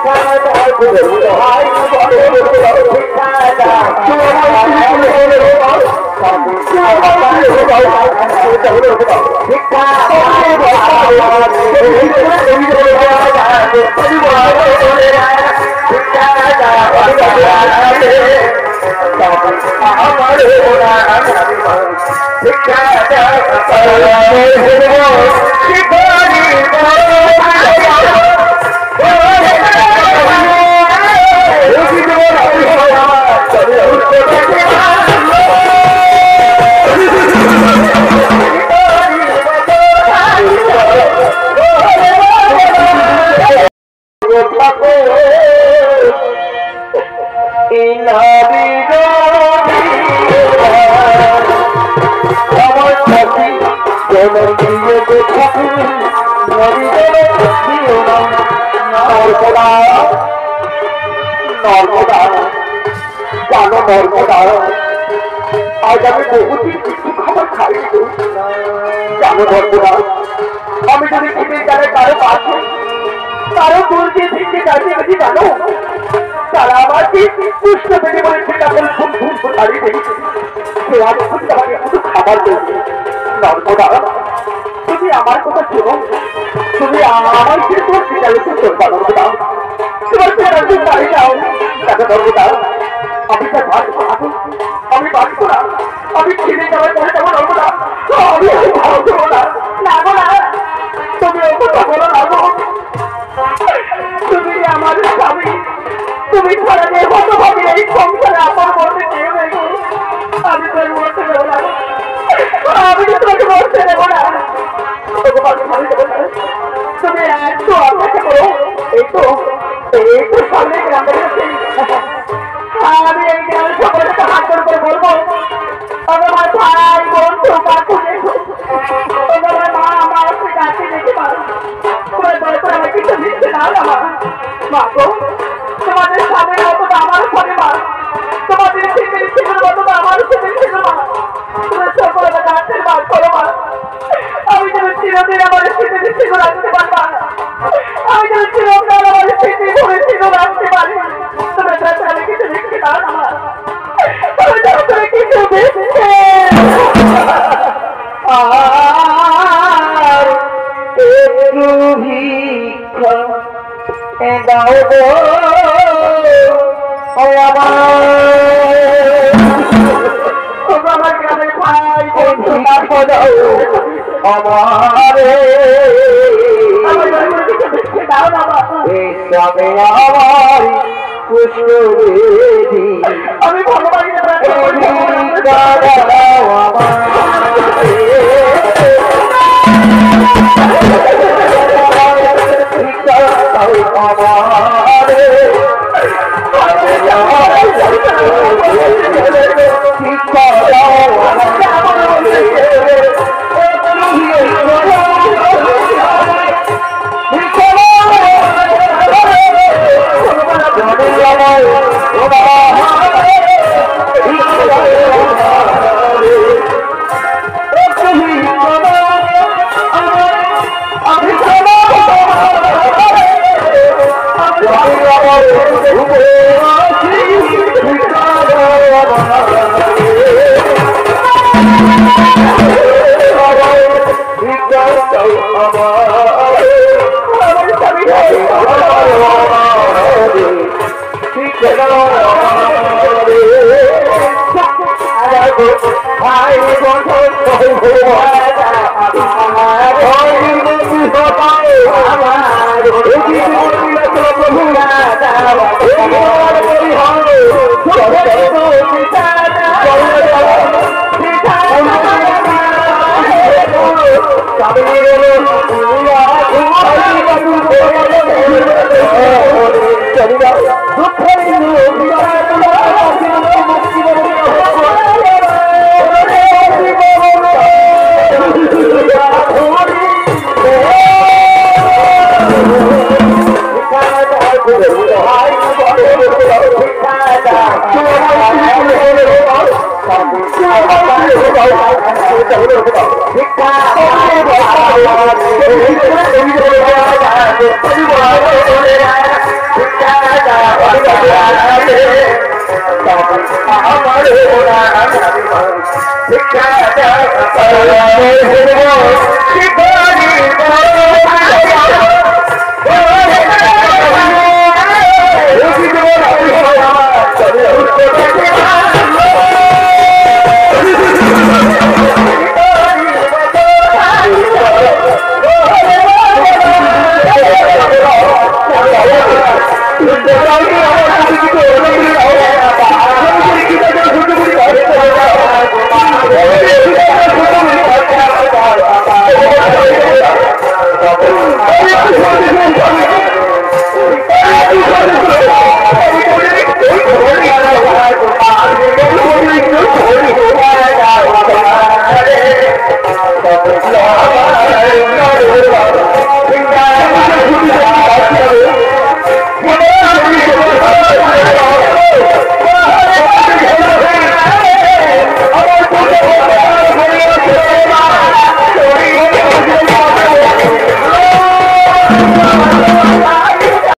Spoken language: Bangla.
आज আমি বহুদিন কিছু খাবার খাইনি জানো বন্ধুরা, আমি যদি খেতে গেলে কারো পাশে কারো দূর দিয়ে থেকে দাঁড়িয়ে গেছি জানো, তারা আমাকে পুষ্ট পেটে বলেছে কেমন ঘুম ঘুম করে দাঁড়িয়ে দেখেছে সে আমাকে শুধু খাবার দেবে। নর্মদা, তুমি আমার কথা শোনো, তুমি আমার যে তোমার বিদ্যালয় চলবা নর্মদা, তোমার বিদ্যালয় বাড়ি যাও। দেখো নর্মদা, আমি তার ভাত খাবো, আমি বাঁচবো না, আমি ছেড়ে যাওয়ার পরে যাবো নর্মদা, আমি ভালো দেবো না। না গো না, তুমি ও কথা বলো না গো, তুমি আমার স্বামী, তুমি ছাড়া যে হতো ভাবে এই সংসারে আমার মধ্যে কেউ নেই। আমি তোর মরতে দেবো না, আমি তো তোমাকে মরতে দেবো না। তুমি একটু অপেক্ষা করো, এই তো সামনে গ্রাম বেরোচ্ছি, আমি এই গ্রামের সকলকে হাত করে বলবো আমার ভাই বন্ধু কাকু আমার মা আমার কাছে দেখে পারো আমার কিছু দিচ্ছে না। আমার মা গো, তোমাদের স্বামীর মতো আমার স্বামী মা, তোমাদের স্মৃতির ছিল মতো আমার স্মৃতি ছিল মা, তোমার সকল গাছের বাদ করো মা। আমি যেন চিরদিন আমার স্মৃতি ছিল রাখতে পারবা, আমি যেন চিরকাল আমার স্মৃতি ভরে ছিল রাখতে পারি। তোমার কাছে আমি কিছু দিচ্ছি না আমার, তুমি যেন তুমি কিছু দিচ্ছে আর একটু ভিক্ষা দাও গো আমার গ্রামের ভাই বন্ধু দাও আমারে দাও না আমার কুশলী আমি ভগবান Look,